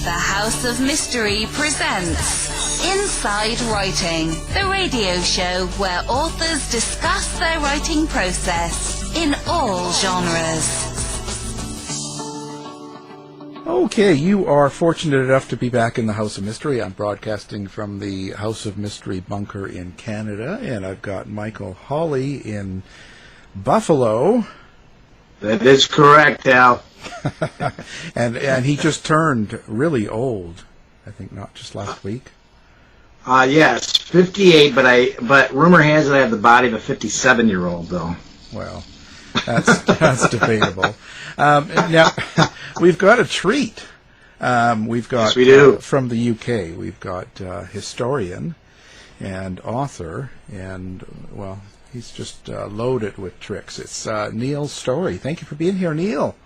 The House of Mystery presents Inside Writing, the radio show where authors discuss their writing process in all genres. Okay, you are fortunate enough to be back in the House of Mystery. I'm broadcasting from the House of Mystery bunker in Canada, and I've got Michael Hawley in Buffalo. That is correct, Al. and he just turned really old, I think, not just last week. Yes, 58, but rumor has it I have the body of a 57-year-old, though. Well, that's debatable. Now, we've got a treat. We've got, yes, we do. From the UK, we've got historian and author, and, well, he's just loaded with tricks. It's Neil Storey. Thank you for being here, Neil.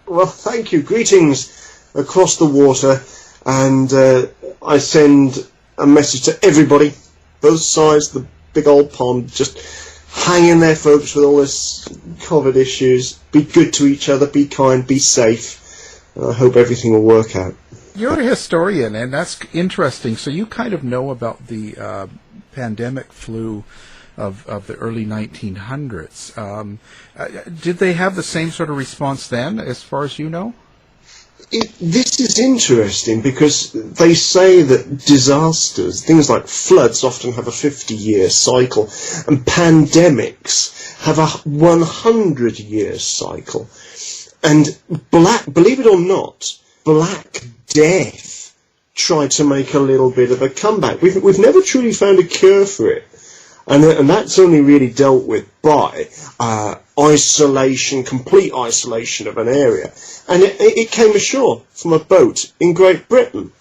Well, thank you. Greetings across the water, and I send a message to everybody, both sides of the big old pond. Just hang in there, folks, with all this COVID issues. Be good to each other, be kind, be safe. I hope everything will work out. You're a historian, and that's interesting. So you kind of know about the pandemic flu of the early 1900s. Did they have the same sort of response then, as far as you know? This is interesting because they say that disasters, things like floods, often have a 50-year cycle, and pandemics have a 100-year cycle. And believe it or not, Black Death tried to make a little bit of a comeback. We've never truly found a cure for it. And that's only really dealt with by isolation, complete isolation of an area. And it came ashore from a boat in Great Britain.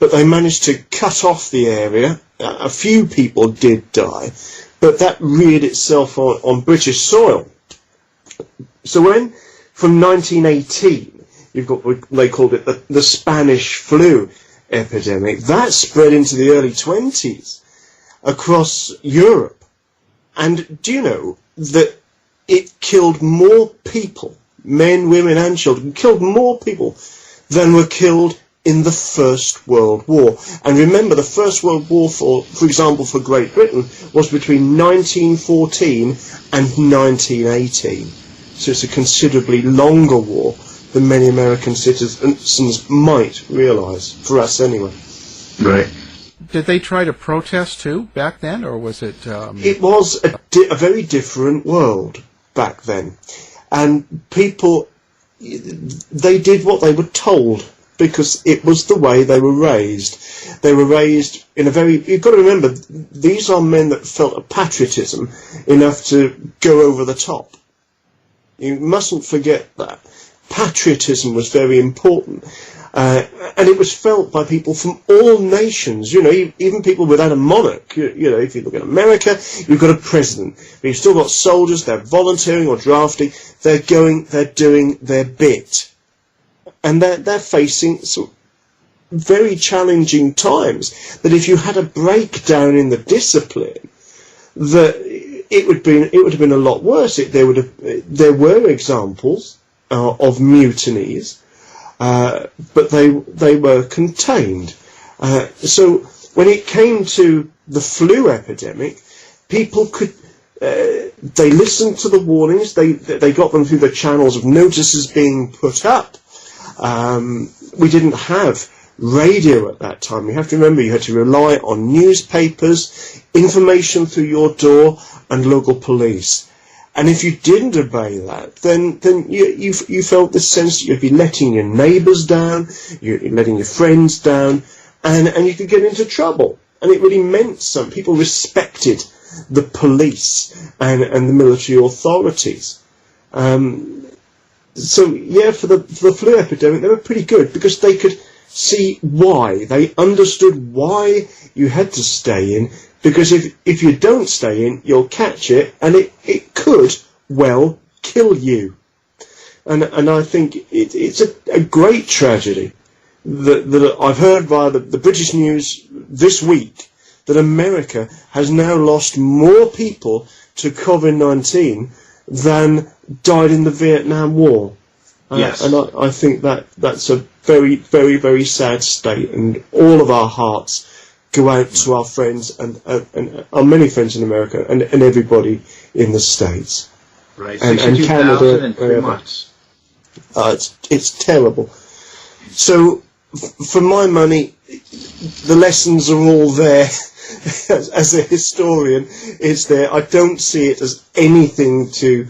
But they managed to cut off the area. A few people did die. But that reared itself on British soil. So when, from 1918, you've got what they called it the Spanish flu epidemic, that spread into the early 20s. Across Europe. And do you know that it killed more people, men, women and children, killed more people than were killed in the First World War. And remember, the First World War, for example, for Great Britain, was between 1914 and 1918. So it's a considerably longer war than many American citizens might realise, for us anyway. Right. Did they try to protest too back then, or was it? It was a very different world back then, and people, they did what they were told because it was the way they were raised. They were raised in a very. You've got to remember, these are men that felt a patriotism enough to go over the top. You mustn't forget that patriotism was very important. And it was felt by people from all nations, you know, even people without a monarch. You know, if you look at America, you've got a president, but you've still got soldiers, they're volunteering or drafting, they're doing their bit. And they're facing some very challenging times, that if you had a breakdown in the discipline, that it would have been a lot worse. There were examples of mutinies, but they were contained. So when it came to the flu epidemic, people could they listened to the warnings. They got them through the channels of notices being put up. We didn't have radio at that time. You have to remember, you had to rely on newspapers, information through your door, and local police. And if you didn't obey that, then you felt this sense that you'd be letting your neighbours down, you're letting your friends down, and you could get into trouble. And it really meant something. People respected the police and the military authorities. So yeah, for the flu epidemic, they were pretty good because they could see why. They understood why you had to stay in. Because if you don't stay in, you'll catch it, and it could well kill you. And I think it's a great tragedy that I've heard via the British news this week that America has now lost more people to COVID-19 than died in the Vietnam War. Yes. And I think that's a very, very, very sad state, and all of our hearts go out to our friends and our many friends in America and everybody in the States. Right, and 62,000 in 3 months. It's terrible. So, for my money, the lessons are all there. As a historian, it's there. I don't see it as anything to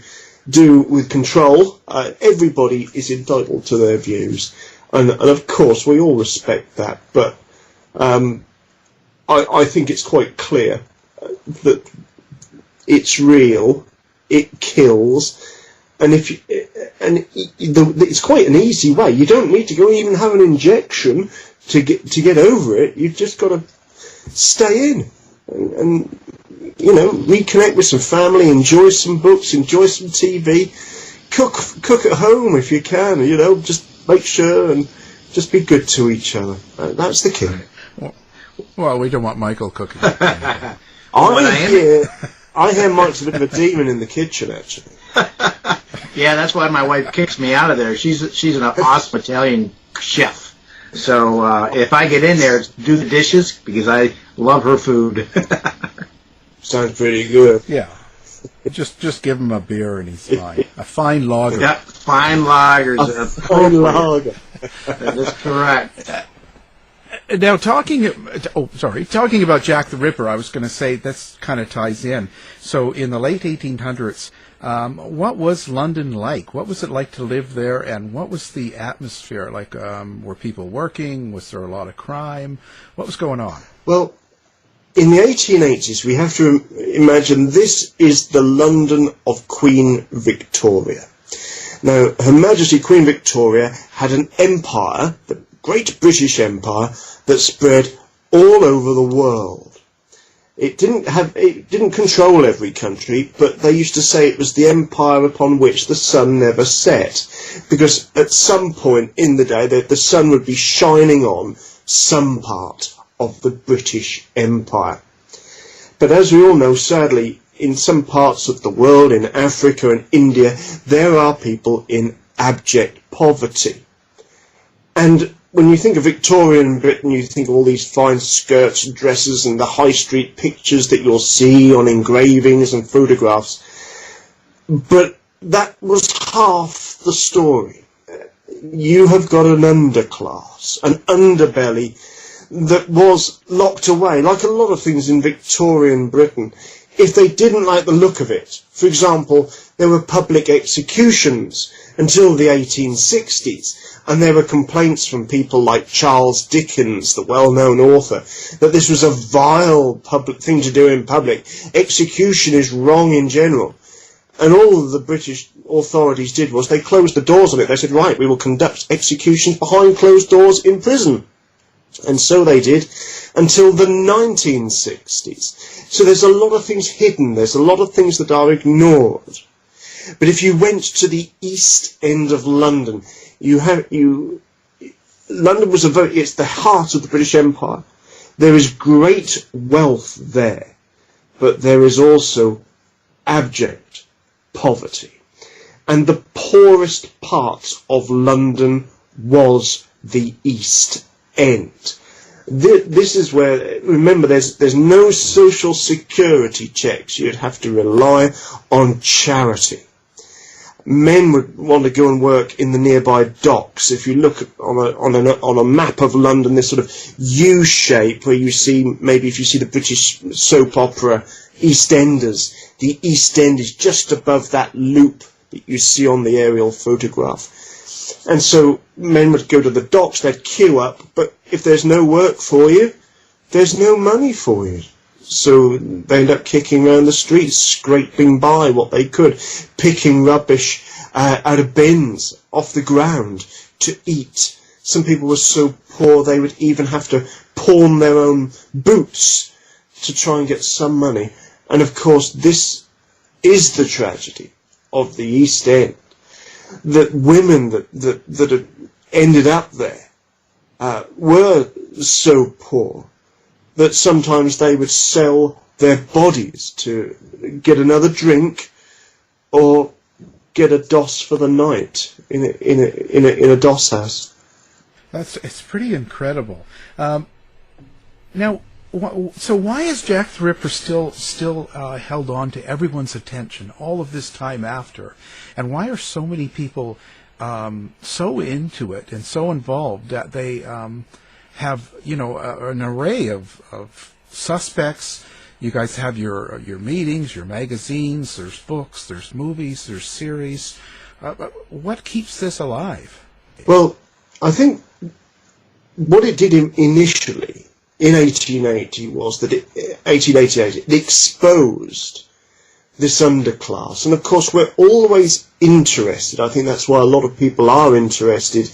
do with control. Everybody is entitled to their views, and of course we all respect that. But I think it's quite clear that it's real. It kills. And it's quite an easy way. You don't need to go even have an injection to get over it. You've just got to stay in and reconnect with some family, enjoy some books, enjoy some TV, cook at home if you can. Just make sure and just be good to each other. That's the key. Well, we don't want Michael cooking. I hear Mike's a bit of a demon in the kitchen, actually. Yeah, that's why my wife kicks me out of there. She's an awesome Italian chef. So if I get in there, do the dishes because I love her food. Sounds pretty good. Yeah. Just give him a beer and he's fine. A fine lager. Yeah, fine lagers. A fine lager. That is correct. Now, talking about Jack the Ripper, I was going to say this kind of ties in. So, in the late 1800s, what was London like? What was it like to live there, and what was the atmosphere like? Were people working? Was there a lot of crime? What was going on? Well, in the 1880s, we have to imagine this is the London of Queen Victoria. Now, Her Majesty Queen Victoria had an empire, the Great British Empire, that spread all over the world. It didn't control every country, but they used to say it was the empire upon which the sun never set, because at some point in the day the sun would be shining on some part of the British Empire. But as we all know, sadly, in some parts of the world, in Africa and India, there are people in abject poverty. And when you think of Victorian Britain, you think of all these fine skirts and dresses and the high street pictures that you'll see on engravings and photographs. But that was half the story. You have got an underclass, an underbelly that was locked away, like a lot of things in Victorian Britain, if they didn't like the look of it. For example, there were public executions until the 1860s, and there were complaints from people like Charles Dickens, the well-known author, that this was a vile public thing to do in public. Execution is wrong in general. And all the British authorities did was they closed the doors on it. They said, right, we will conduct executions behind closed doors in prison. And so they did until the 1960s. So there's a lot of things hidden. There's a lot of things that are ignored. But if you went to the East End of London, London was it's the heart of the British Empire. There is great wealth there, but there is also abject poverty. And the poorest part of London was the East End. This is where, remember, there's no social security checks. You'd have to rely on charity. Men would want to go and work in the nearby docks. If you look on a map of London, this sort of U shape where you see, maybe if you see the British soap opera EastEnders, the East End is just above that loop that you see on the aerial photograph. And so men would go to the docks, they'd queue up, but if there's no work for you, there's no money for you. So they end up kicking around the streets, scraping by what they could, picking rubbish out of bins off the ground to eat. Some people were so poor they would even have to pawn their own boots to try and get some money. And of course, this is the tragedy of the East End, that women that had ended up there were so poor that sometimes they would sell their bodies to get another drink or get a DOS for the night in a DOS house. It's pretty incredible. Now, so why is Jack the Ripper still held on to everyone's attention all of this time after, and why are so many people so into it and so involved that they have an array of suspects? You guys have your meetings, your magazines. There's books, there's movies, there's series. What keeps this alive? Well, I think what it did initially in 1880 was that 1888 it exposed this underclass, and of course we're always interested. I think that's why a lot of people are interested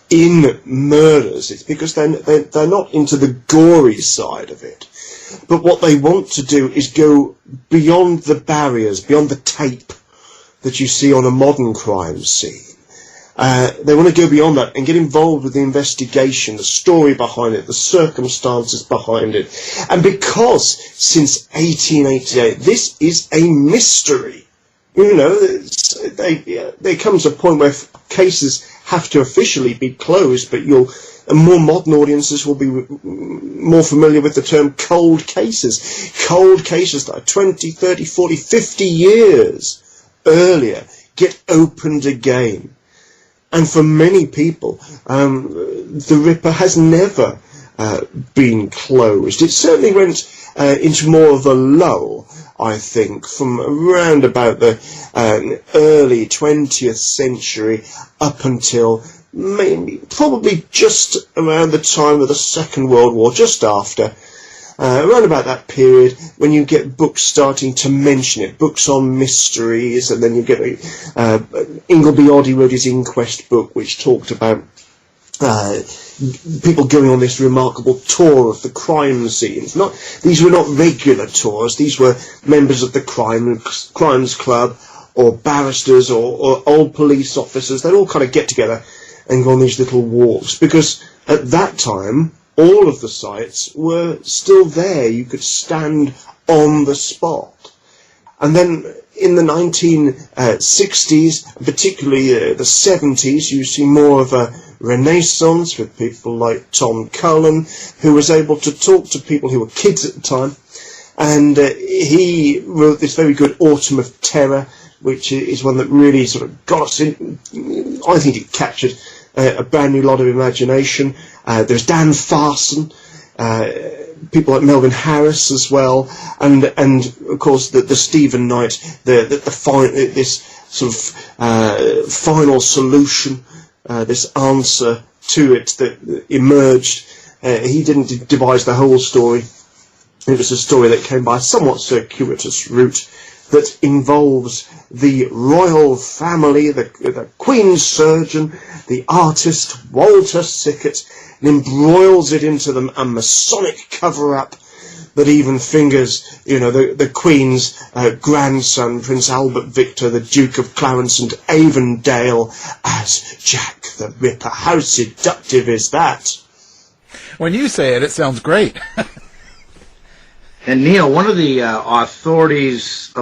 in murders. It's because they're not into the gory side of it, but what they want to do is go beyond the barriers, beyond the tape that you see on a modern crime scene. They want to go beyond that and get involved with the investigation, the story behind it, the circumstances behind it. And because since 1888 this is a mystery, there comes a point where cases have to officially be closed, but more modern audiences will be more familiar with the term cold cases. Cold cases that are 20, 30, 40, 50 years earlier get opened again. And for many people, the Ripper has never been closed. It certainly went into more of a lull, I think, from around about the early 20th century up until probably just around the time of the Second World War, just after. Around about that period, when you get books starting to mention it, books on mysteries, and then you get Ingleby Oddie wrote his Inquest book, which talked about people going on this remarkable tour of the crime scenes. These were not regular tours; these were members of the Crimes Club, or barristers, or old police officers. They'd all kind of get together and go on these little walks, because at that time all of the sites were still there. You could stand on the spot. And then in the 1960s, particularly the 70s, you see more of a renaissance with people like Tom Cullen, who was able to talk to people who were kids at the time. And he wrote this very good Autumn of Terror, which is one that really sort of got us in. I think it captured a brand new lot of imagination. There's Dan Farson, people like Melvin Harris as well, and of course the Stephen Knight, this sort of final solution, this answer to it that emerged. He didn't devise the whole story. It was a story that came by a somewhat circuitous route that involves the royal family, the Queen's surgeon, the artist Walter Sickert, and embroils it into a Masonic cover-up that even fingers, the Queen's grandson, Prince Albert Victor, the Duke of Clarence and Avondale, as Jack the Ripper. How seductive is that? When you say it, it sounds great. And Neil, one of the authorities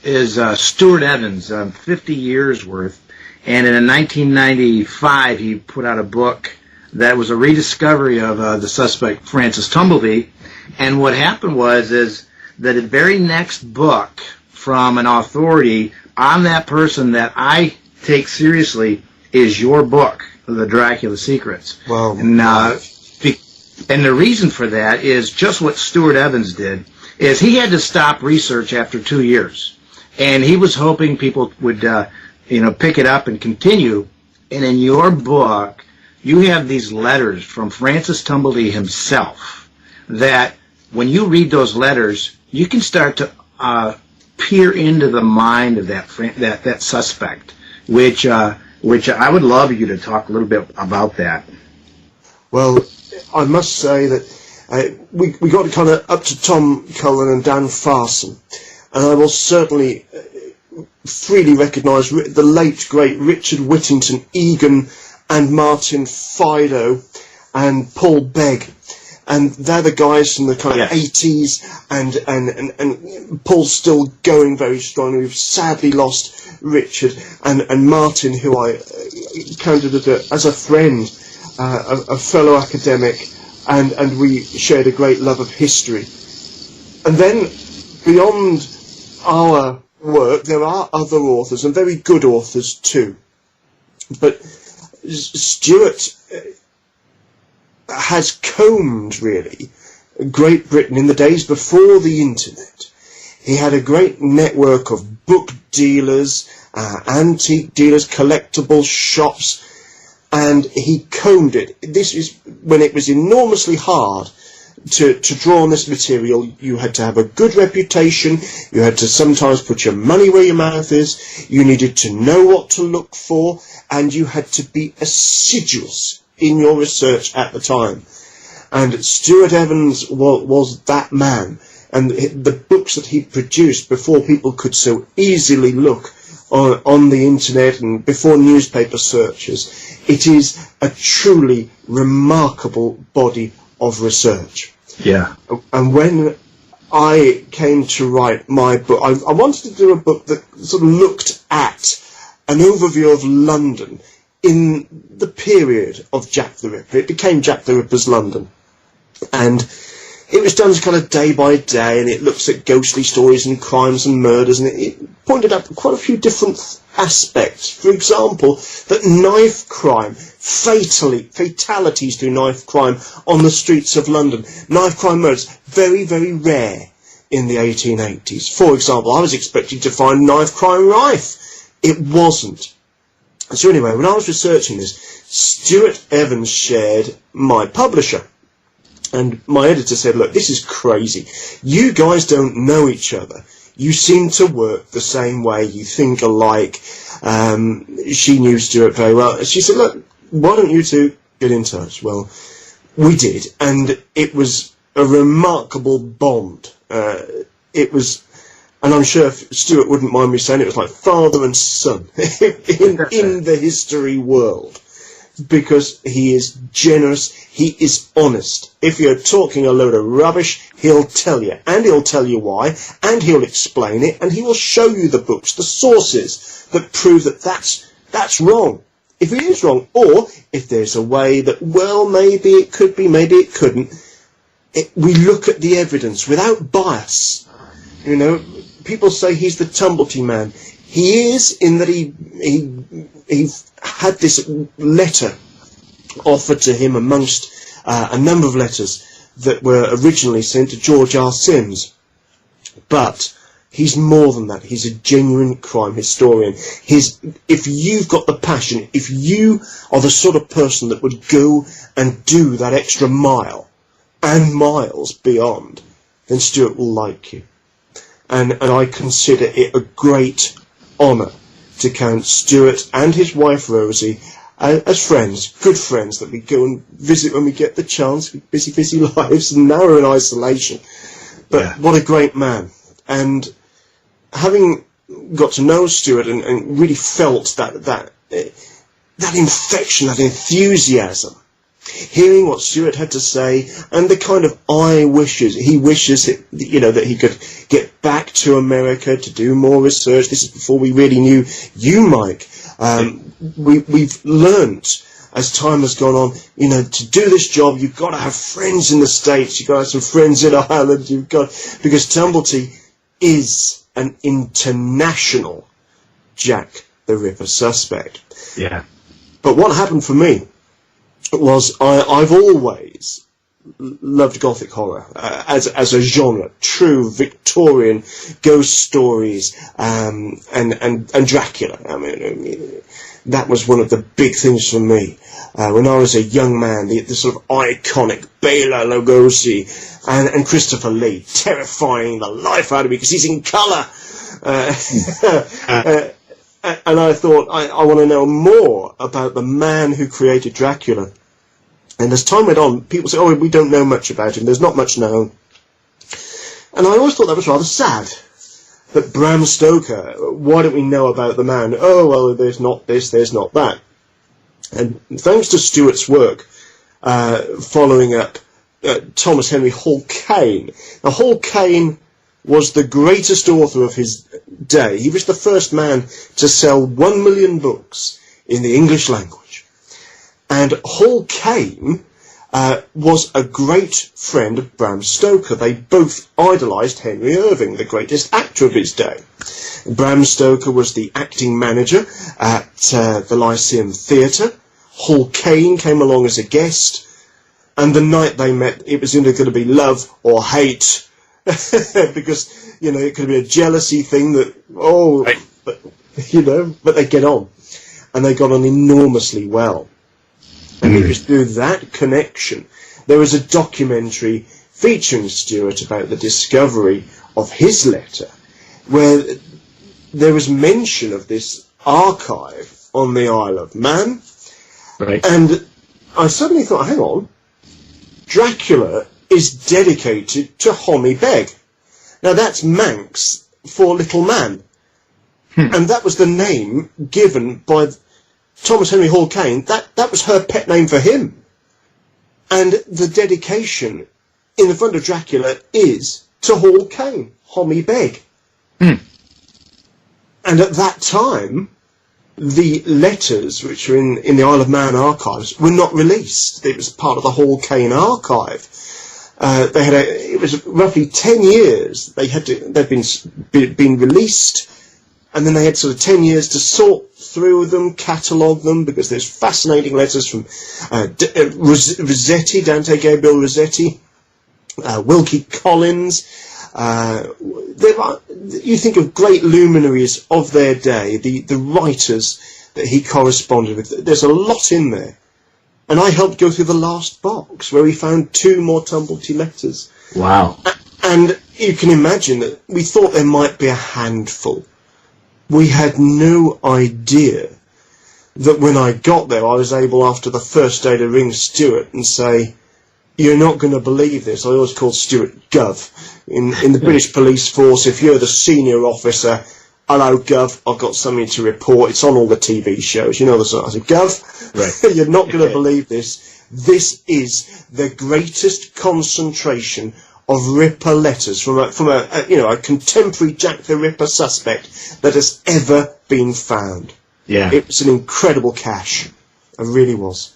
is Stuart Evans, 50 years worth. And in 1995, he put out a book that was a rediscovery of the suspect Francis Tumblety. And what happened is that the very next book from an authority on that person that I take seriously is your book, The Dracula Secrets. Wow. And the reason for that is just what Stuart Evans did, is he had to stop research after 2 years. And he was hoping people would, pick it up and continue. And in your book, you have these letters from Francis Tumblety himself that when you read those letters, you can start to peer into the mind of that suspect, which I would love you to talk a little bit about that. Well, I must say that we got kind of up to Tom Cullen and Dan Farson, and I will certainly freely recognise the late, great Richard Whittington Egan and Martin Fido and Paul Begg. and they're the guys from the kind of 80s, and Paul's still going very strongly. We've sadly lost Richard and Martin, who I counted as a friend, a fellow academic, and we shared a great love of history. And then beyond our work, there are other authors, and very good authors too. But Stuart has combed, really, Great Britain in the days before the internet. He had a great network of book dealers, antique dealers, collectible shops, and he combed it. This is when it was enormously hard to draw on this material. You had to have a good reputation, you had to sometimes put your money where your mouth is, you needed to know what to look for, and you had to be assiduous in your research at the time. And Stuart Evans was that man, and the books that he produced before people could so easily look on the internet and before newspaper searches, it is a truly remarkable body of research. Yeah. And when I came to write my book, I wanted to do a book that sort of looked at an overview of London in the period of Jack the Ripper. It became Jack the Ripper's London. And it was done kind of day by day, and it looks at ghostly stories and crimes and murders, and it pointed out quite a few different aspects. For example, that knife crime, fatalities through knife crime on the streets of London, knife crime murders, very, very rare in the 1880s. For example, I was expecting to find knife crime rife. It wasn't. So anyway, when I was researching this, Stuart Evans shared my publisher. And my editor said, look, this is crazy. You guys don't know each other. You seem to work the same way. You think alike. She knew Stuart very well. She said, look, why don't you two get in touch? Well, we did. And it was a remarkable bond. It was, and I'm sure Stuart wouldn't mind me saying, it was like father and son in the history world. Because he is generous, he is honest. If you're talking a load of rubbish, he'll tell you, and he'll tell you why, and he'll explain it, and he will show you the books, the sources that prove that that's wrong. If it is wrong, or if there's a way that, well, maybe it could be, maybe it couldn't, we look at the evidence without bias. You know, people say he's the Tumblety man. He is, in that he had this letter offered to him amongst a number of letters that were originally sent to George R. Sims. But he's more than that. He's a genuine crime historian. If you've got the passion, if you are the sort of person that would go and do that extra mile and miles beyond, then Stuart will like you. And I consider it a great honour to count Stuart and his wife Rosie as friends, good friends that we go and visit when we get the chance. With busy lives, and now we're in isolation. But what a great man. And having got to know Stuart and really felt that infection, that enthusiasm, hearing what Stuart had to say, and the kind of he wishes that he could get back to America to do more research. This is before we really knew you, Mike. We've learnt as time has gone on, to do this job, you've got to have friends in the States, you've got to have some friends in Ireland, because Tumblety is an international Jack the Ripper suspect. Yeah. But what happened for me was I've always loved Gothic horror as a genre, true Victorian ghost stories, and Dracula. I mean, that was one of the big things for me when I was a young man. The sort of iconic Bela Lugosi and Christopher Lee, terrifying the life out of me because he's in colour. And I thought, I want to know more about the man who created Dracula. And as time went on, people say, we don't know much about him, there's not much known. And I always thought that was rather sad, that Bram Stoker, why don't we know about the man? Oh, well, there's not this, there's not that. And thanks to Stuart's work, following up Thomas Henry Hall Caine. Now, Hall Caine was the greatest author of his day. He was the first man to sell 1 million books in the English language. And Hall Caine was a great friend of Bram Stoker. They both idolised Henry Irving, the greatest actor of his day. Bram Stoker was the acting manager at the Lyceum Theatre. Hall Caine came along as a guest, and the night they met, it was either going to be love or hate, because, you know, it could be a jealousy thing that, but, you know, but they get on. And they got on enormously well. And it was through that connection. There was a documentary featuring Stuart about the discovery of his letter, where there was mention of this archive on the Isle of Man. Right. And I suddenly thought, hang on, Dracula is dedicated to Hommy Beg. Now that's Manx for little man. And that was the name given by Thomas Henry Hall Caine. That was her pet name for him. And the dedication in the front of Dracula is to Hall Caine, Hommy Beg. And at that time, the letters which were in the Isle of Man archives were not released. It was part of the Hall Caine archive. It was roughly 10 years. They'd been released, and then they had sort of 10 years to sort through them, catalogue them, because there's fascinating letters from Rossetti, Dante Gabriel Rossetti, Wilkie Collins. You think of great luminaries of their day, the writers that he corresponded with. There's a lot in there. And I helped go through the last box, where we found 2 more Tumblety letters. Wow. And you can imagine that we thought there might be a handful. We had no idea that when I got there, I was able, after the first day, to ring Stuart and say, "You're not going to believe this." I always called Stuart Gov. In the British police force, if you're the senior officer, "Hello, Gov, I've got something to report. It's on all the TV shows." You know the sort. I said, "Gov, right. You're not going to believe this. This is the greatest concentration of Ripper letters from a contemporary Jack the Ripper suspect that has ever been found." Yeah, it was an incredible cache. It really was.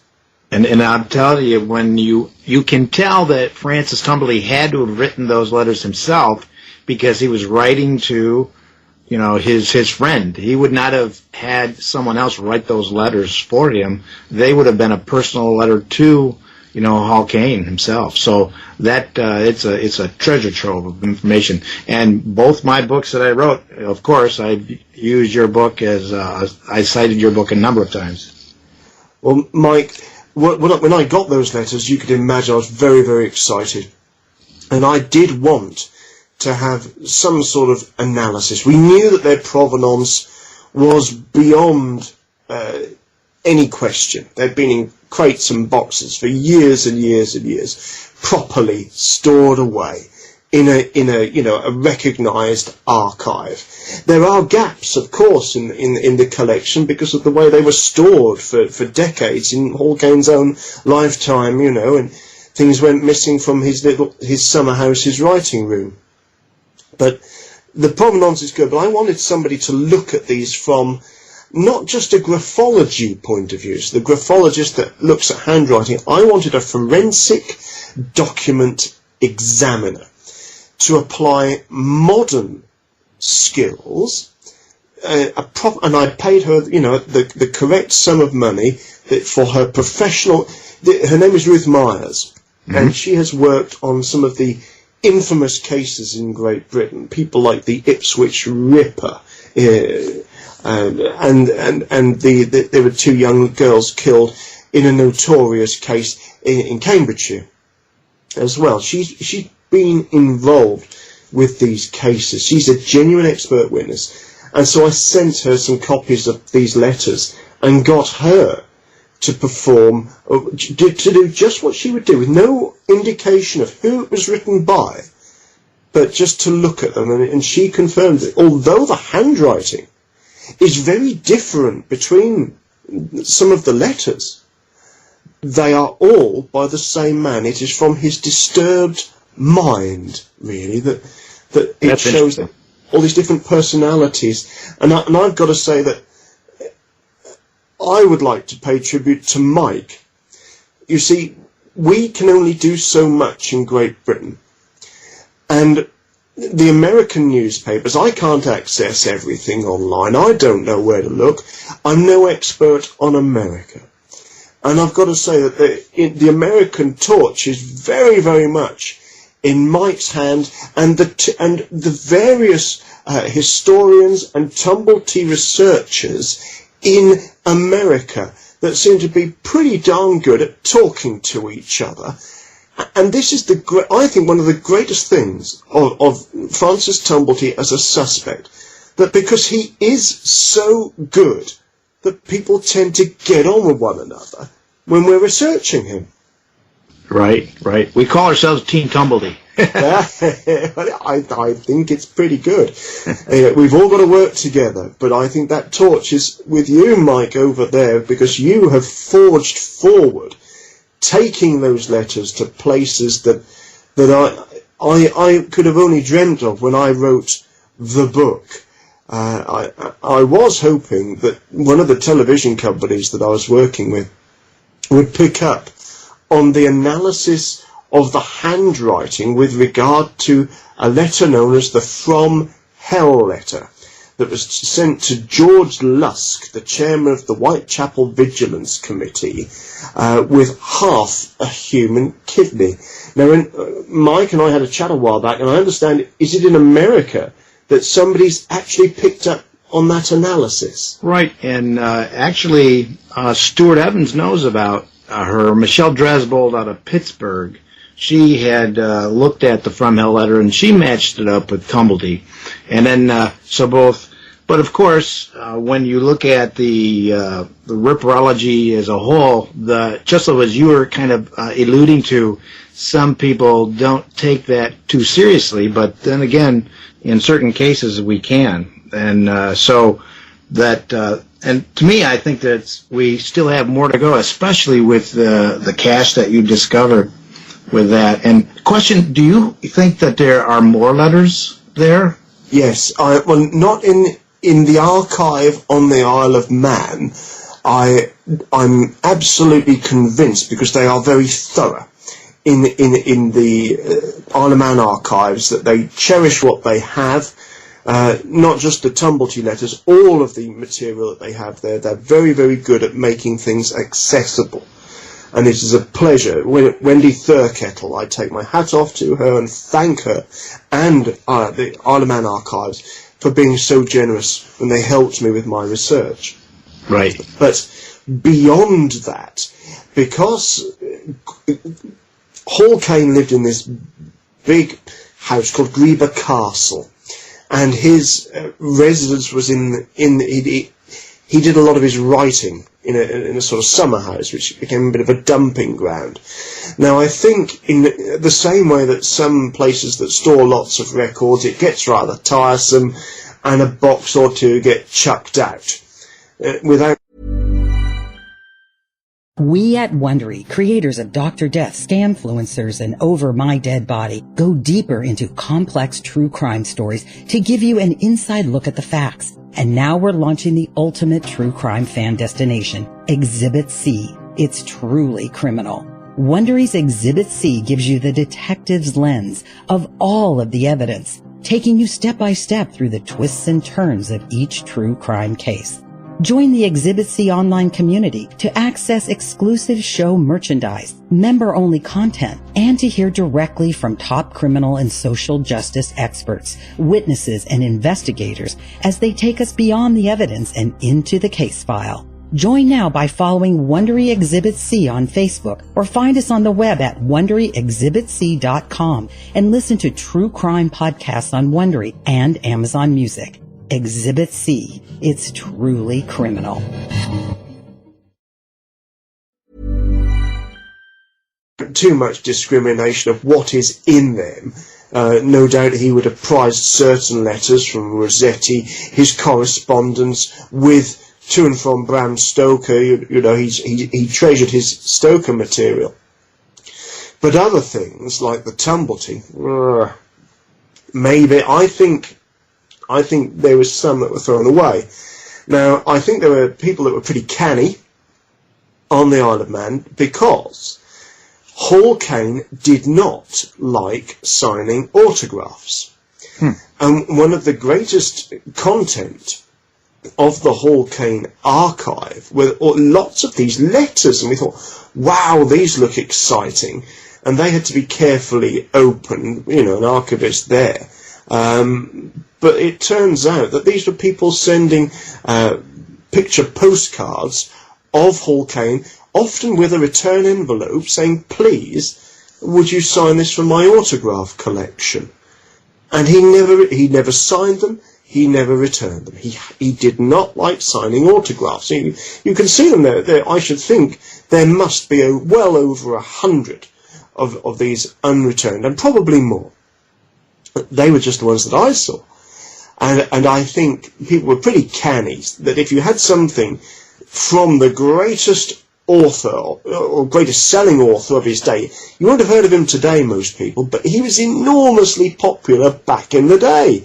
And I'll tell you, when you can tell that Francis Tumblety had to have written those letters himself, because he was writing to, his friend. He would not have had someone else write those letters for him. They would have been a personal letter to, Hall Caine himself. So that it's a treasure trove of information. And both my books that I wrote, of course, I used your book as I cited your book a number of times. Well, Mike, when I got those letters, you could imagine I was very, very excited. And I did want to have some sort of analysis. We knew that their provenance was beyond any question. They'd been in crates and boxes for years and years and years, properly stored away in a recognised archive. There are gaps, of course, in the collection because of the way they were stored for decades in Hall Caine's own lifetime, and things went missing from his summer house, his writing room. But the provenance is good. But I wanted somebody to look at these from not just a graphology point of view, so the graphologist that looks at handwriting. I wanted a forensic document examiner to apply modern skills, and I paid her, the correct sum of money for her professional. Her name is Ruth Myers, and she has worked on some of the infamous cases in Great Britain, people like the Ipswich Ripper, and there were 2 young girls killed in a notorious case in Cambridgeshire as well. She's been involved with these cases. She's a genuine expert witness, and so I sent her some copies of these letters and got her to perform, to do just what she would do, with no indication of who it was written by, but just to look at them, and she confirmed it. Although the handwriting is very different between some of the letters, they are all by the same man. It is from his disturbed mind, really, that it shows that all these different personalities. And I've got to say that I would like to pay tribute to Mike. You see, we can only do so much in Great Britain. And the American newspapers, I can't access everything online. I don't know where to look. I'm no expert on America. And I've got to say that the American torch is very, very much in Mike's hand, and the various historians and Tumblety researchers in America that seem to be pretty darn good at talking to each other. And this is I think one of the greatest things of Francis Tumblety as a suspect, that because he is so good that people tend to get on with one another when we're researching him. Right. We call ourselves Team Tumblety. I think it's pretty good. We've all got to work together, but I think that torch is with you, Mike, over there, because you have forged forward, taking those letters to places that I could have only dreamt of when I wrote the book. I was hoping that one of the television companies that I was working with would pick up on the analysis of the handwriting with regard to a letter known as the From Hell letter that was sent to George Lusk, the chairman of the Whitechapel Vigilance Committee, with half a human kidney. Now, Mike and I had a chat a while back, and I understand, is it in America that somebody's actually picked up on that analysis? Right, and actually, Stuart Evans knows about her. Michelle Dresbold out of Pittsburgh, she had looked at the From Hell letter, and she matched it up with Tumblety. And then, but of course, when you look at the ripperology as a whole, just as you were kind of alluding to, some people don't take that too seriously, but then again, in certain cases we can. And and to me, I think that we still have more to go, especially with the cache that you discovered with that. And question, do you think that there are more letters there? Yes, well, not in the archive on the Isle of Man. I'm absolutely convinced, because they are very thorough in the Isle of Man archives, that they cherish what they have. Not just the Tumblety letters, all of the material that they have there. They're very, very good at making things accessible. And it is a pleasure. Wendy Thurkettle, I take my hat off to her and thank her and the Isle of Man archives for being so generous when they helped me with my research. Right. But beyond that, because Hall Caine lived in this big house called Greba Castle, and his residence was he did a lot of his writing in a sort of summer house, which became a bit of a dumping ground. Now, I think in the same way that some places that store lots of records, it gets rather tiresome, and a box or two get chucked out without. We at Wondery, creators of Dr. Death, Scamfluencers, and Over My Dead Body, go deeper into complex true crime stories to give you an inside look at the facts. And now we're launching the ultimate true crime fan destination, Exhibit C. It's truly criminal. Wondery's Exhibit C gives you the detective's lens of all of the evidence, taking you step by step through the twists and turns of each true crime case. Join the Exhibit C online community to access exclusive show merchandise, member-only content, and to hear directly from top criminal and social justice experts, witnesses, and investigators as they take us beyond the evidence and into the case file. Join now by following Wondery Exhibit C on Facebook, or find us on the web at WonderyExhibitC.com and listen to true crime podcasts on Wondery and Amazon Music. Exhibit C. It's truly criminal. Too much discrimination of what is in them. No doubt he would have prized certain letters from Rossetti, his correspondence with to and from Bram Stoker. You know, he treasured his Stoker material. But other things like the Tumblety, maybe I think there was some that were thrown away. Now, I think there were people that were pretty canny on the Isle of Man because Hall Caine did not like signing autographs. And one of the greatest content of the Hall Caine archive were lots of these letters, and we thought, wow, these look exciting. And they had to be carefully opened, you know, an archivist there. But it turns out that these were people sending picture postcards of Hall Caine, often with a return envelope saying, please, would you sign this for my autograph collection? And he never signed them, he never returned them. He did not like signing autographs. You can see them there. I should think there must be well over 100 of these unreturned, and probably more. They were just the ones that I saw. And I think people were pretty canny, that if you had something from the greatest author, or greatest selling author of his day, you wouldn't have heard of him today, most people, but he was enormously popular back in the day.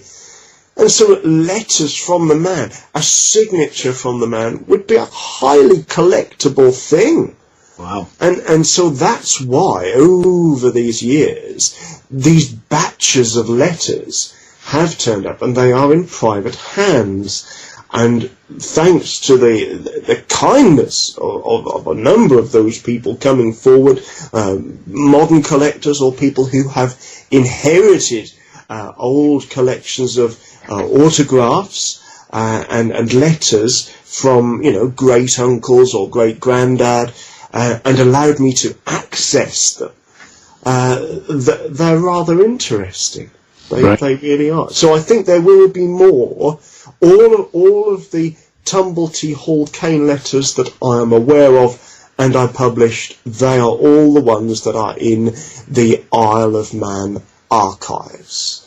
And so letters from the man, a signature from the man, would be a highly collectible thing. Wow. And so that's why, over these years, these batches of letters have turned up, and they are in private hands. And thanks to the kindness of a number of those people coming forward, modern collectors or people who have inherited old collections of autographs and letters from, you know, great uncles or great granddad, and allowed me to access them, they're rather interesting. They really are. So I think there will be more. All of the Tumblety Hall Caine letters that I am aware of and I published, they are all the ones that are in the Isle of Man archives.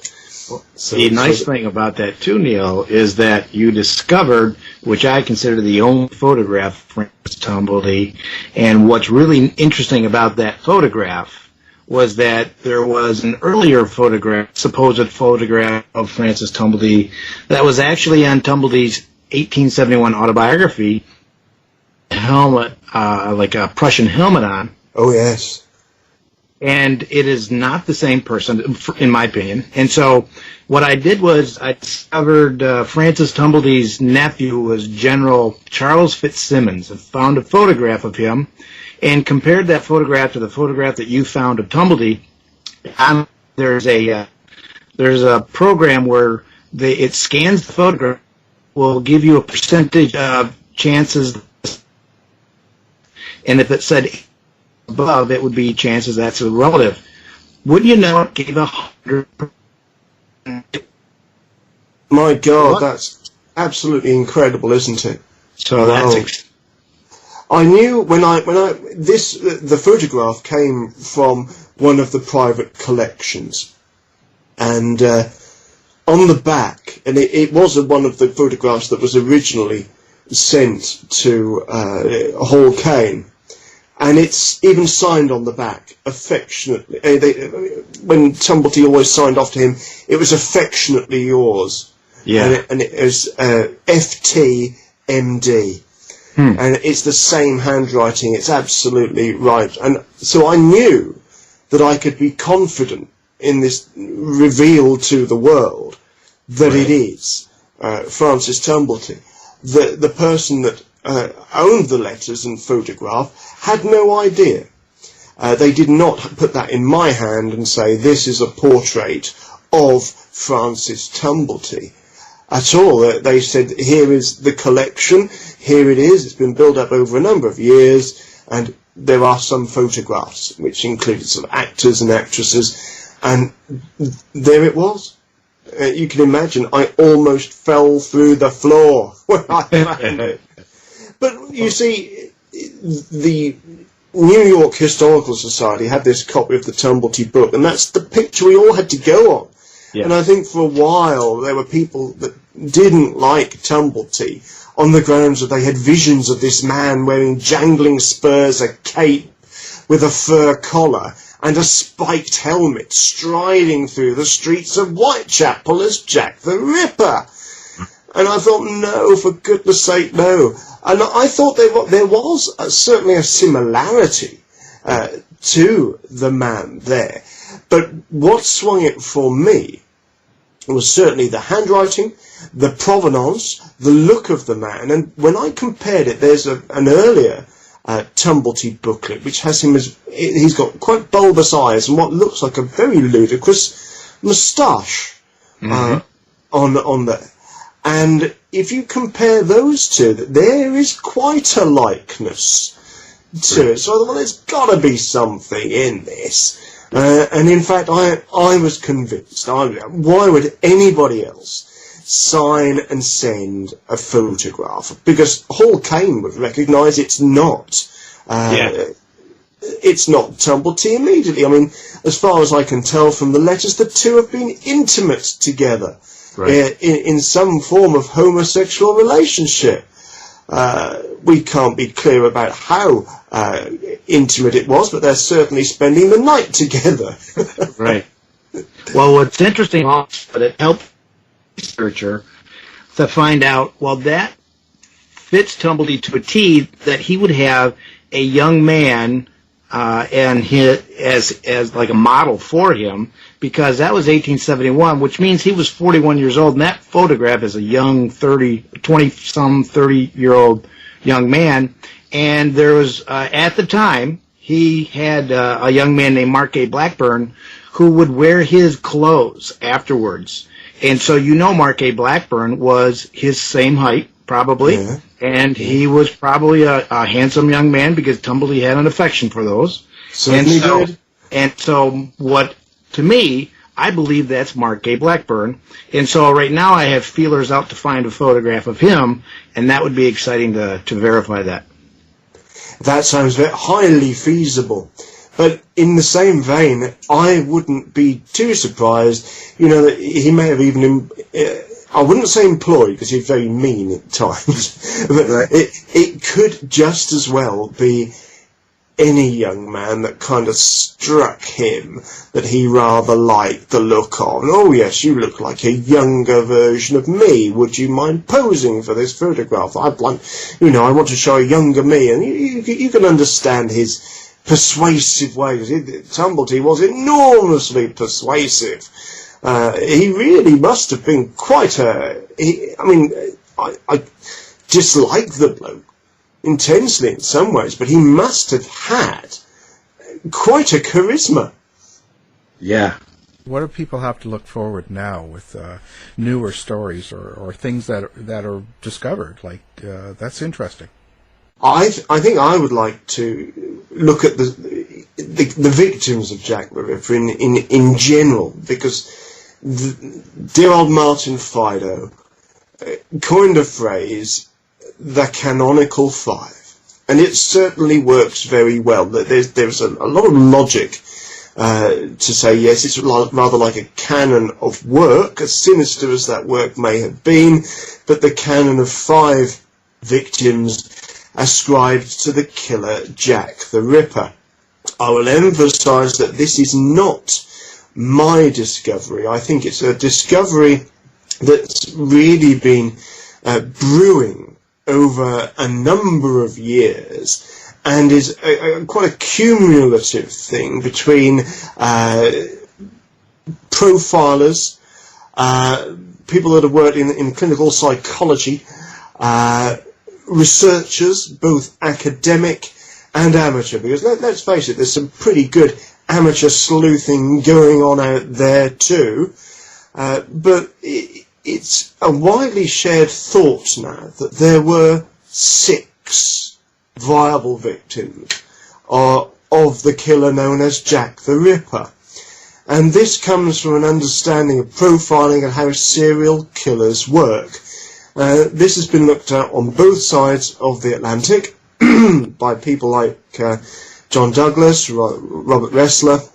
The nice thing about that too, Neil, is that you discovered, which I consider the only photograph of Francis Tumblety, and what's really interesting about that photograph was that there was an earlier photograph, supposed photograph of Francis Tumblety, that was actually on Tumblety's 1871 autobiography, helmet, like a Prussian helmet on. Oh, yes. And it is not the same person, in my opinion. And so what I did was I discovered Francis Tumblety's nephew was General Charles Fitzsimmons, and found a photograph of him, and compared that photograph to the photograph that you found of Tumblety. There's a program where it scans the photograph, will give you a percentage of chances, and if it said above, it would be chances that's a relative. Wouldn't you know it gave 100%? My God, that's absolutely incredible, isn't it? So that's I knew the photograph came from one of the private collections, and on the back, and it was one of the photographs that was originally sent to Hall Caine, and it's even signed on the back affectionately. When Tumblety always signed off to him, it was affectionately yours. Yeah, and it was FTMD. And it's the same handwriting, it's absolutely right. And so I knew that I could be confident in this reveal to the world that it is Francis Tumblety. The person that owned the letters and photograph had no idea. They did not put that in my hand and say, this is a portrait of Francis Tumblety. At all. They said, here is the collection, here it is, it's been built up over a number of years, and there are some photographs, which included some actors and actresses, and there it was. You can imagine, I almost fell through the floor when I found it. But you see, the New York Historical Society had this copy of the Tumblety book, and that's the picture we all had to go on. Yeah. And I think for a while there were people that didn't like Tumblety on the grounds that they had visions of this man wearing jangling spurs, a cape with a fur collar, and a spiked helmet striding through the streets of Whitechapel as Jack the Ripper. And I thought, no, for goodness sake, no. And I thought there was certainly a similarity to the man there. But what swung it for me was certainly the handwriting, the provenance, the look of the man. And when I compared it, there's an earlier Tumblety booklet, which has him as, he's got quite bulbous eyes and what looks like a very ludicrous moustache on there. And if you compare those two, there is quite a likeness to it. So I thought, well, there's got to be something in this. And in fact, I was convinced. Why would anybody else sign and send a photograph? Because Hall Caine would recognise it's not. It's not Tumblety immediately. I mean, as far as I can tell from the letters, the two have been intimate together. Right. In some form of homosexual relationship. We can't be clear about how intimate it was, but they're certainly spending the night together. Right. Well, what's interesting also, but it helped the researcher to find out, well, that fits Tumblety to a T, that he would have a young man and as like a model for him, because that was 1871, which means he was 41 years old, and that photograph is a young 30-year-old young man. And there was, at the time, he had a young man named Mark A. Blackburn who would wear his clothes afterwards. And so Mark A. Blackburn was his same height, probably, and he was probably a handsome young man because Tumblety had an affection for those. And so what, to me, I believe that's Mark A. Blackburn. And so right now I have feelers out to find a photograph of him, and that would be exciting to verify that. That sounds very highly feasible. But in the same vein, I wouldn't be too surprised, that he may have even, I wouldn't say employed, because he's very mean at times, but it could just as well be any young man that kind of struck him that he rather liked the look of. And, oh yes, you look like a younger version of me. Would you mind posing for this photograph? I want to show a younger me. And you can understand his persuasive ways. Tumblety was enormously persuasive. He really must have been quite I dislike the bloke intensely in some ways, but he must have had quite a charisma. Yeah. What do people have to look forward now with newer stories or things that are discovered? Like that's interesting. I think I would like to look at the victims of Jack the Ripper in general, because dear old Martin Fido coined a phrase, the canonical five, and it certainly works very well. There's a lot of logic to say, yes, it's rather like a canon of work, as sinister as that work may have been, but the canon of five victims ascribed to the killer Jack the Ripper. I will emphasise that this is not my discovery. I think it's a discovery that's really been brewing over a number of years, and is quite a cumulative thing between profilers, people that have worked in clinical psychology, researchers, both academic and amateur, because let's face it, there's some pretty good amateur sleuthing going on out there too, but it's a widely shared thought now that there were 6 viable victims of the killer known as Jack the Ripper. And this comes from an understanding of profiling and how serial killers work. This has been looked at on both sides of the Atlantic by people like John Douglas, Robert Ressler,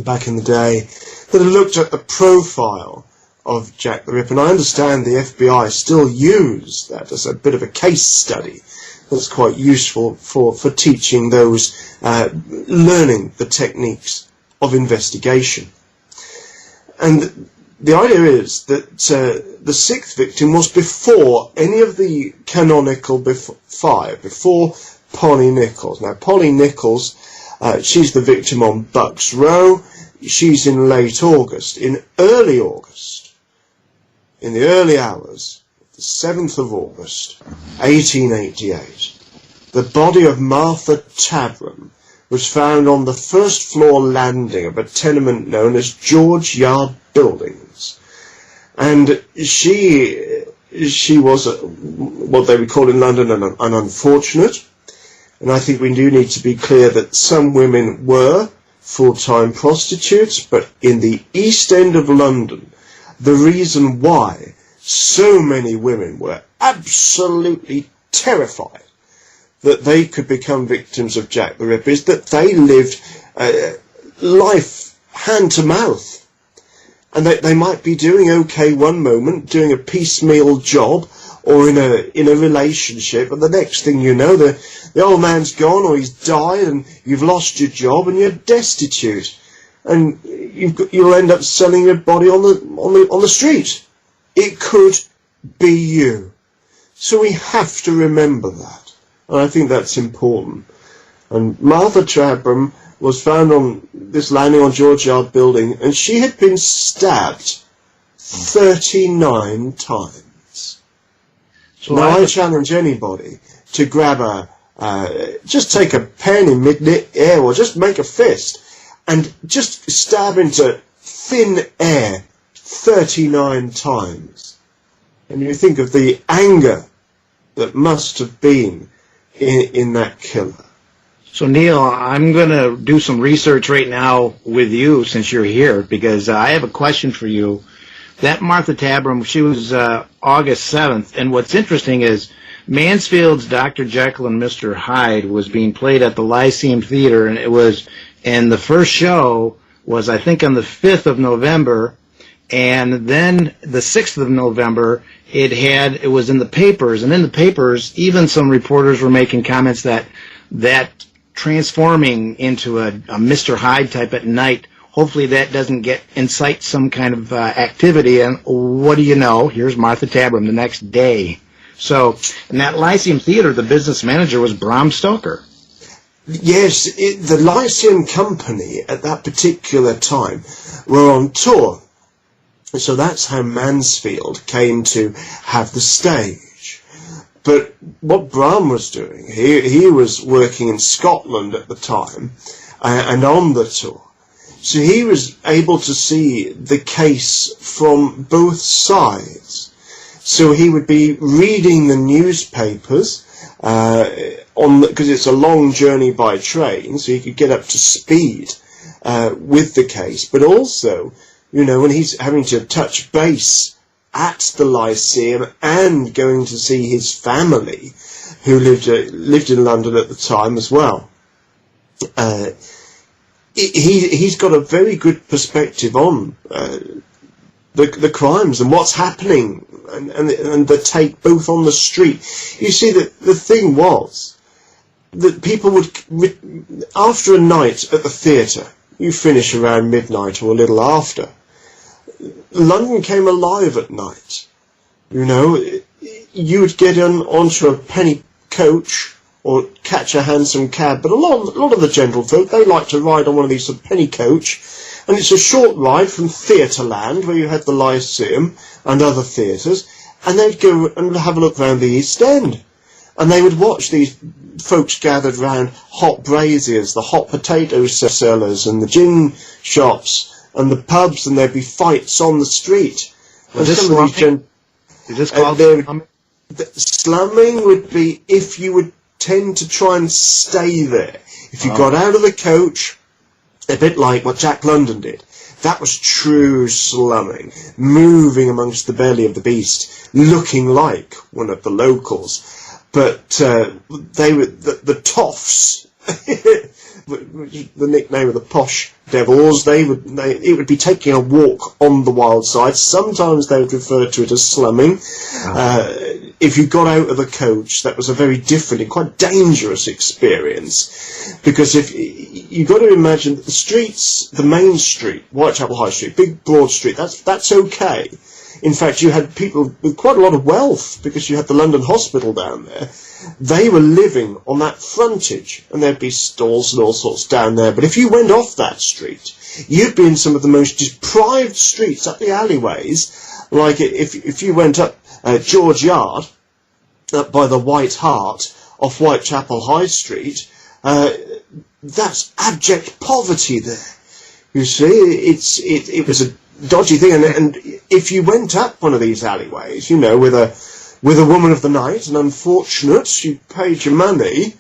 back in the day, that have looked at the profile of Jack the Ripper. And I understand the FBI still use that as a bit of a case study. That's quite useful for teaching those learning the techniques of investigation. And the idea is that the sixth victim was before any of the canonical five, before Polly Nichols. Now, Polly Nichols, she's the victim on Bucks Row. She's in late August. In early August, in the early hours, the 7th of August, 1888, the body of Martha Tabram was found on the first floor landing of a tenement known as George Yard Buildings. And she was what they would call in London an unfortunate. And I think we do need to be clear that some women were full-time prostitutes, but in the East End of London, the reason why so many women were absolutely terrified that they could become victims of Jack the Ripper is that they lived life hand to mouth. And they might be doing okay one moment, doing a piecemeal job, or in a relationship, and the next thing you know, the old man's gone, or he's died, and you've lost your job, and you're destitute, and you'll end up selling your body on the street. It could be you. So we have to remember that, and I think that's important. And Martha Tabram was found on this landing on George Yard Building, and she had been stabbed 39 times. So now I challenge anybody to grab just take a pen in mid-air, or just make a fist, and just stab into thin air 39 times. And you think of the anger that must have been in that killer. So, Neil, I'm going to do some research right now with you since you're here, because I have a question for you. That Martha Tabram, she was August 7th, and what's interesting is Mansfield's Dr. Jekyll and Mr. Hyde was being played at the Lyceum Theater, and the first show was, I think, on the 5th of November, and then the 6th of November, it was in the papers, and in the papers, even some reporters were making comments that transforming into a Mr. Hyde type at night, hopefully that doesn't incite some kind of activity. And what do you know? Here's Martha Tabram the next day. So in that Lyceum Theater, the business manager was Bram Stoker. Yes, the Lyceum Company at that particular time were on tour. So that's how Mansfield came to have the stage. But what Bram was doing, he was working in Scotland at the time and on the tour. So he was able to see the case from both sides. So he would be reading the newspapers because it's a long journey by train, so he could get up to speed with the case. But also, when he's having to touch base at the Lyceum and going to see his family, who lived in London at the time as well. He's got a very good perspective on the crimes and what's happening, and the take both on the street. You see, that the thing was that people would, after a night at the theatre, you finish around midnight or a little after, London came alive at night. You would get onto a penny coach or catch a hansom cab, but a lot of the gentlefolk, they like to ride on one of these penny coach, and it's a short ride from Theatreland, where you had the Lyceum and other theatres, and they'd go and have a look round the East End, and they would watch these folks gathered round hot braziers, the hot potato sellers, and the gin shops, and the pubs, and there'd be fights on the street. Is this slumming? Is this called slumming? Slumming would be if you would tend to try and stay there. If you got out of the coach, a bit like what Jack London did, that was true slumming, moving amongst the belly of the beast, looking like one of the locals. But they were the toffs. the nickname of the posh devils, it would be taking a walk on the wild side. Sometimes they would refer to it as slumming. If you got out of the coach, that was a very different and quite dangerous experience, because if you got to imagine that the streets, the main street, Whitechapel High Street, big broad street, that's okay. In fact, you had people with quite a lot of wealth, because you had the London Hospital down there. They were living on that frontage, and there'd be stalls and all sorts down there. But if you went off that street, you'd be in some of the most deprived streets, up the alleyways. Like if you went up George Yard, up by the White Hart, off Whitechapel High Street, that's abject poverty there. You see, it was a dodgy thing, and if you went up one of these alleyways, with a woman of the night, and unfortunate, you paid your money,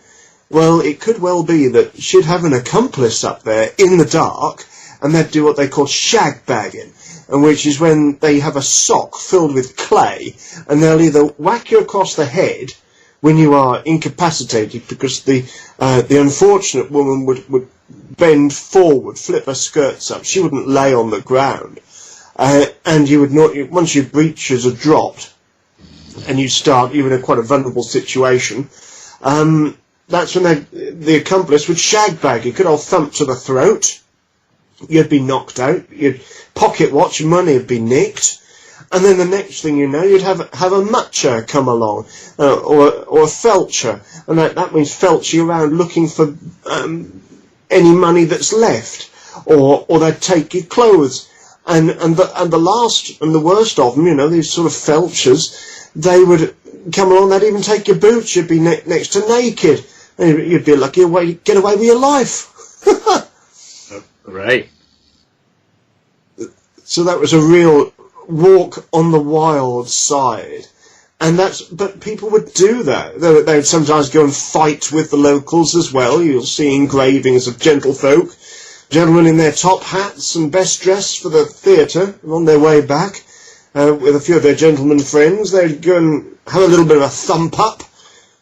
well, it could well be that she'd have an accomplice up there in the dark, and they'd do what they call shag bagging, and which is when they have a sock filled with clay, and they'll either whack you across the head when you are incapacitated, because the unfortunate woman would bend forward, flip her skirts up. She wouldn't lay on the ground. And you would not, once your breeches are dropped, and you're in quite a vulnerable situation, that's when the accomplice would shag bag you. Good old thump to the throat. You'd be knocked out. You'd pocket watch, your money would be nicked. And then the next thing you know, you'd have a mutcher come along, or a felcher. And that means felch you around looking for any money that's left. Or they'd take your clothes. And the last and the worst of them, these sort of felchers, they would come along, they'd even take your boots, you'd be next to naked. And you'd be lucky to get away with your life. Right. So that was a real walk on the wild side. But people would do that. They would sometimes go and fight with the locals as well. You'll see engravings of gentlefolk, gentlemen in their top hats and best dress for the theatre, on their way back, with a few of their gentlemen friends. They'd go and have a little bit of a thump up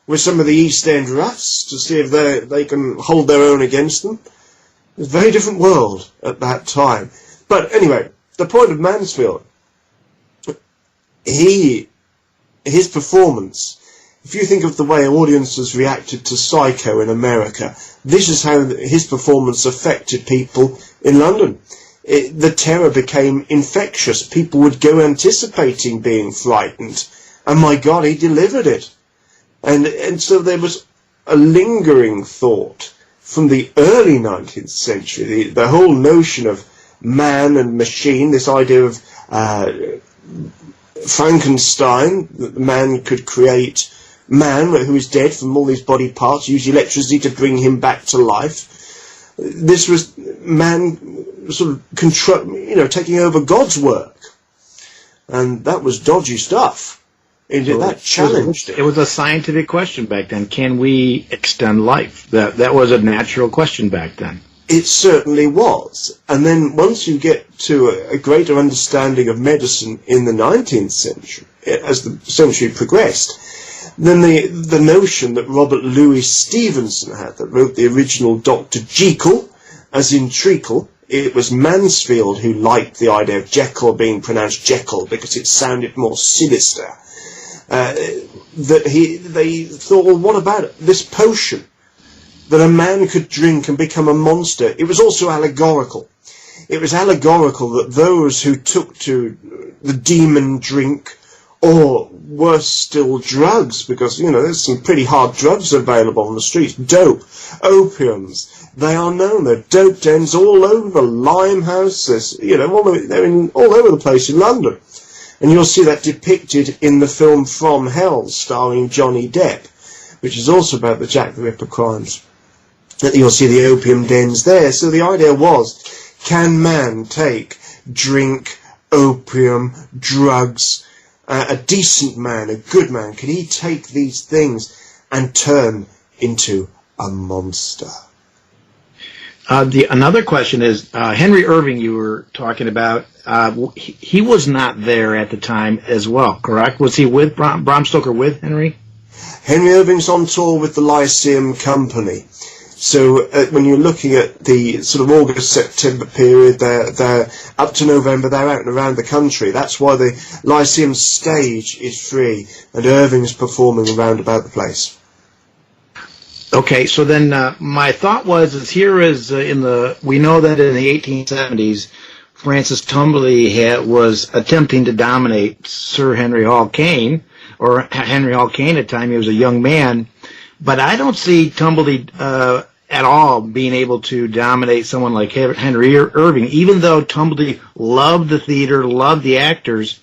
with some of the East End roughs to see if they can hold their own against them. It was a very different world at that time. But anyway, the point of Mansfield, his performance, if you think of the way audiences reacted to Psycho in America, this is how his performance affected people in London. The terror became infectious. People would go anticipating being frightened. And my God, he delivered it. And so there was a lingering thought from the early 19th century, the whole notion of man and machine, this idea of Frankenstein, that the man could create man who is dead from all these body parts, use electricity to bring him back to life. This was man sort of taking over God's work, and that was dodgy stuff. That challenged it. It was a scientific question back then. Can we extend life? That was a natural question back then. It certainly was. And then once you get to a greater understanding of medicine in the 19th century, as the century progressed, then the notion that Robert Louis Stevenson had, that wrote the original Dr. Jekyll, as in treacle, it was Mansfield who liked the idea of Jekyll being pronounced Jekyll because it sounded more sinister. They thought, well, what about this potion that a man could drink and become a monster? It was also allegorical. It was allegorical that those who took to the demon drink, or worse still, drugs, because, there's some pretty hard drugs available on the streets. Dope, opiums, they are known. There are dope dens all over Limehouse, they're all over the place in London. And you'll see that depicted in the film From Hell, starring Johnny Depp, which is also about the Jack the Ripper crimes. You'll see the opium dens there. So the idea was, can man take drink, opium, drugs, a decent man, a good man, can he take these things and turn into a monster? Another question is, Henry Irving you were talking about, he was not there at the time as well, correct? Was he with Bram Stoker with Henry? Henry Irving's on tour with the Lyceum Company. So when you're looking at the sort of August-September period, they're up to November, they're out and around the country. That's why the Lyceum stage is free, and Irving's performing around about the place. Okay, so then my thought was, we know that in the 1870s, Francis Tumblety was attempting to dominate Sir Henry Hall Caine, or Henry Hall Caine at the time. He was a young man. But I don't see Tumblety at all being able to dominate someone like Henry Irving. Even though Tumblety loved the theater, loved the actors,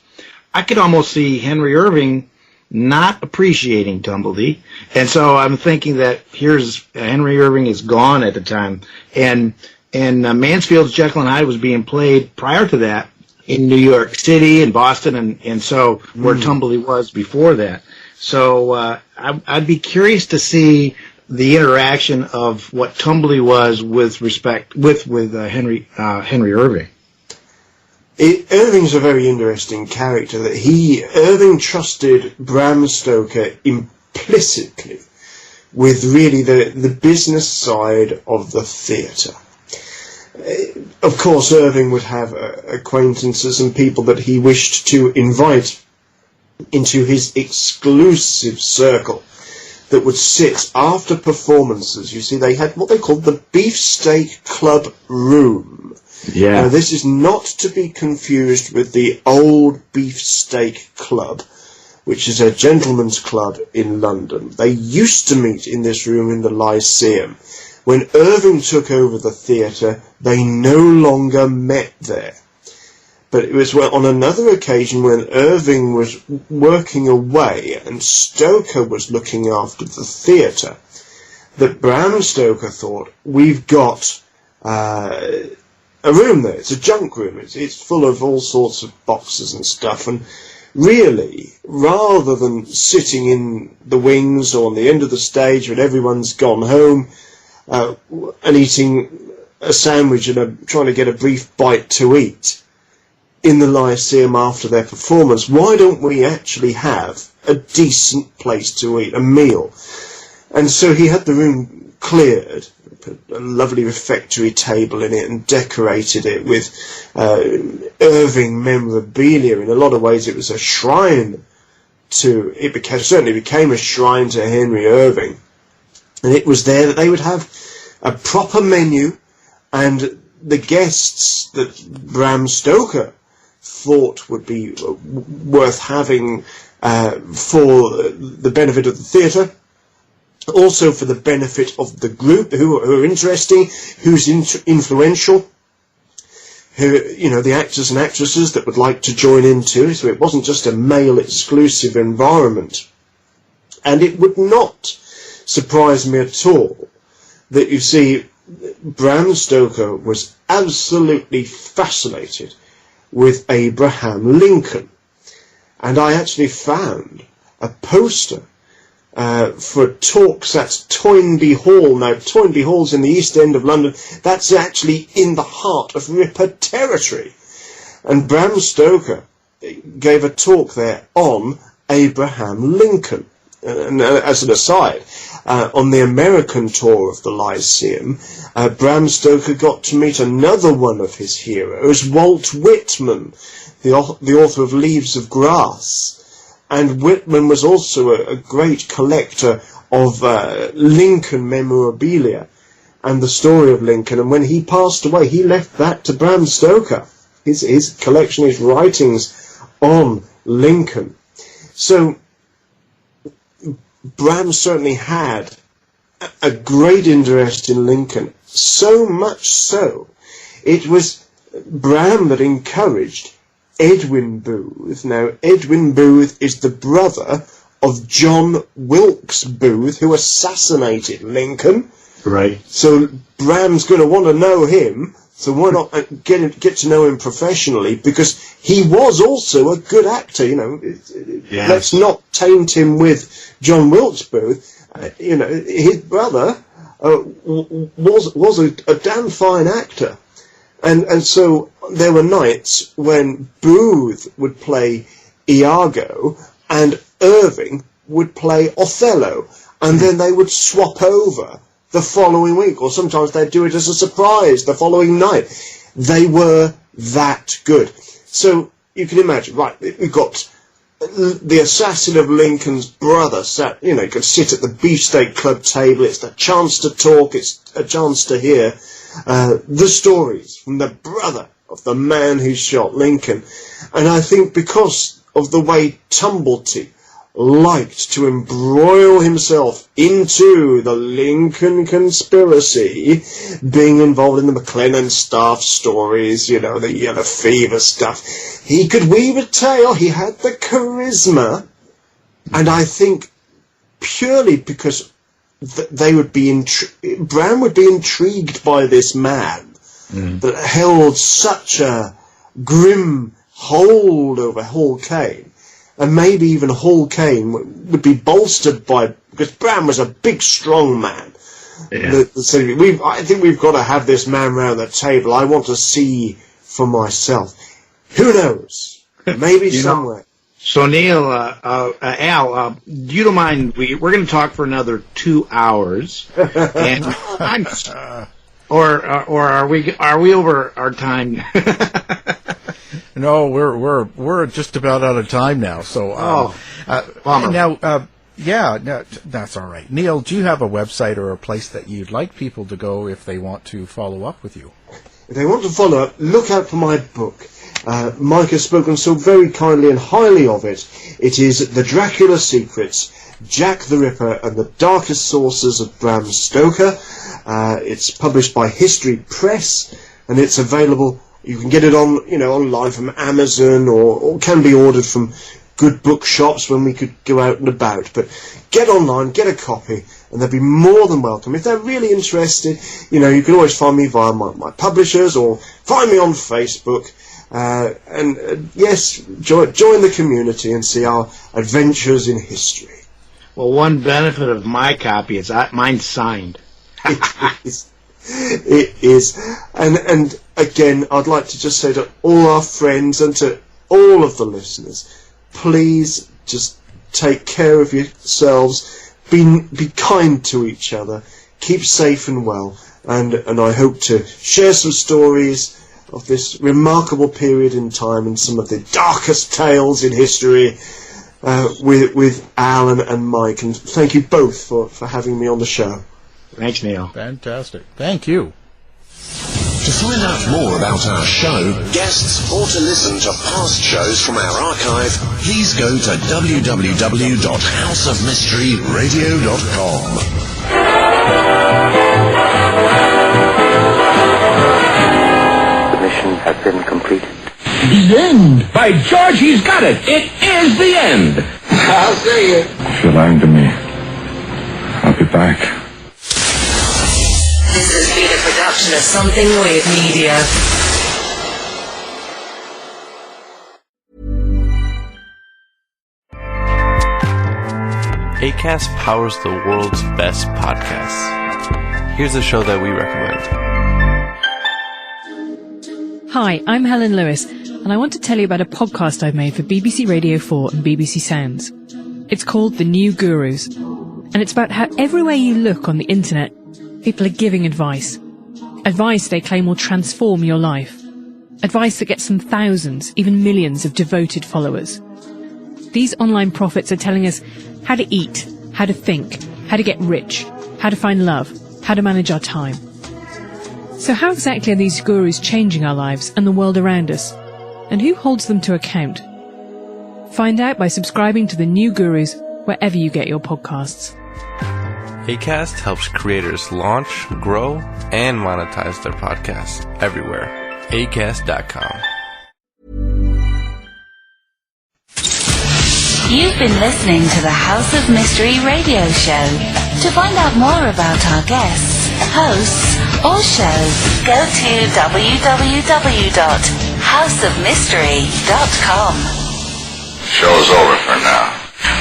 I could almost see Henry Irving not appreciating Tumblety. And so I'm thinking that here's Henry Irving is gone at the time. And Mansfield's Jekyll and Hyde was being played prior to that in New York City and Boston, and so where Tumblety was before that. So I'd be curious to see the interaction of what Tumblety was with Henry Irving. Irving's a very interesting character. Irving trusted Bram Stoker implicitly with really the business side of the theatre. Of course, Irving would have acquaintances and people that he wished to invite into his exclusive circle that would sit after performances. You see, they had what they called the Beefsteak Club Room. Yeah. Now, this is not to be confused with the old Beefsteak Club, which is a gentleman's club in London. They used to meet in this room in the Lyceum. When Irving took over the theatre, they no longer met there. But it was on another occasion when Irving was working away and Stoker was looking after the theatre that Bram Stoker thought, we've got a room there. It's a junk room. It's full of all sorts of boxes and stuff. And really, rather than sitting in the wings or on the end of the stage when everyone's gone home and eating a sandwich and trying to get a brief bite to eat in the Lyceum after their performance, why don't we actually have a decent place to eat, a meal? And so he had the room cleared, put a lovely refectory table in it and decorated it with Irving memorabilia. In a lot of ways it was a shrine certainly became a shrine to Henry Irving. And it was there that they would have a proper menu, and the guests that Bram Stoker thought would be worth having for the benefit of the theatre, also for the benefit of the group who are interesting, who's influential, the actors and actresses that would like to join in too. So it wasn't just a male exclusive environment. And it would not surprise me at all that, you see, Bram Stoker was absolutely fascinated with Abraham Lincoln. And I actually found a poster for talks at Toynbee Hall. Now, Toynbee Hall's in the East End of London. That's actually in the heart of Ripper territory. And Bram Stoker gave a talk there on Abraham Lincoln. And as an aside, on the American tour of the Lyceum, Bram Stoker got to meet another one of his heroes, Walt Whitman, the author of Leaves of Grass. And Whitman was also a great collector of Lincoln memorabilia and the story of Lincoln. And when he passed away, he left that to Bram Stoker, his collection, his writings on Lincoln. So Bram certainly had a great interest in Lincoln, so much so it was Bram that encouraged Edwin Booth. Now, Edwin Booth is the brother of John Wilkes Booth, who assassinated Lincoln. Right. So Bram's going to want to know him, so why not get to know him professionally, because he was also a good actor, Yes. Let's not taint him with John Wilkes Booth. His brother was a damn fine actor. And so there were nights when Booth would play Iago and Irving would play Othello, and then they would swap over the following week, or sometimes they'd do it as a surprise the following night. They were that good. So you can imagine, right, we've got the assassin of Lincoln's brother sat, you could sit at the Beefsteak Club table. It's a chance to talk. It's a chance to hear the stories from the brother of the man who shot Lincoln. And I think because of the way Tumblety liked to embroil himself into the Lincoln conspiracy, being involved in the McLennan staff stories, the yellow fever stuff. He could weave a tale. He had the charisma. And I think purely because they would be Brown would be intrigued by this man that held such a grim hold over Hall Caine. And maybe even Hall Caine would be bolstered because Brown was a big, strong man. Yeah. So I think we've got to have this man round the table. I want to see for myself. Who knows? Maybe somewhere. So Neil, Al, do you don't mind? We're going to talk for another 2 hours, and or are we over our time? No, we're just about out of time now. So bummer. No, that's all right. Neil, do you have a website or a place that you'd like people to go if they want to follow up with you? If they want to follow up, look out for my book. Mike has spoken so very kindly and highly of it. It is The Dracula Secrets, Jack the Ripper and the Darkest Sources of Bram Stoker. It's published by History Press, and it's available. You can get it online from Amazon, or can be ordered from good bookshops when we could go out and about. But get online, get a copy, and they'll be more than welcome. If they're really interested, you can always find me via my publishers, or find me on Facebook. Yes, join the community and see our adventures in history. Well, one benefit of my copy is mine's signed. It is. And again, I'd like to just say to all our friends and to all of the listeners, please just take care of yourselves, be kind to each other, keep safe and well, and I hope to share some stories of this remarkable period in time and some of the darkest tales in history with Alan and Mike. And thank you both for having me on the show. Thanks, Neil. Fantastic. Thank you. To find out more about our show, guests, or to listen to past shows from our archive, please go to www.houseofmysteryradio.com. The mission has been completed. The end! By George, he's got it! It is the end! I'll see you. If you're lying to me, I'll be back. This has been a production of Something Weird Media. Acast powers the world's best podcasts. Here's a show that we recommend. Hi, I'm Helen Lewis, and I want to tell you about a podcast I've made for BBC Radio 4 and BBC Sounds. It's called The New Gurus, and it's about how everywhere you look on the internet, people are giving advice. Advice they claim will transform your life. Advice that gets them thousands, even millions of devoted followers. These online prophets are telling us how to eat, how to think, how to get rich, how to find love, how to manage our time. So how exactly are these gurus changing our lives and the world around us? And who holds them to account? Find out by subscribing to The New Gurus wherever you get your podcasts. Acast helps creators launch, grow, and monetize their podcasts everywhere. Acast.com. You've been listening to the House of Mystery radio show. To find out more about our guests, hosts, or shows, go to www.houseofmystery.com. Show's over for now.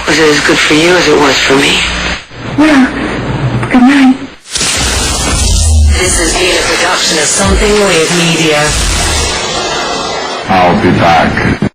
Was it as good for you as it was for me? Well, good night. This has been a production of Something Weird Media. I'll be back.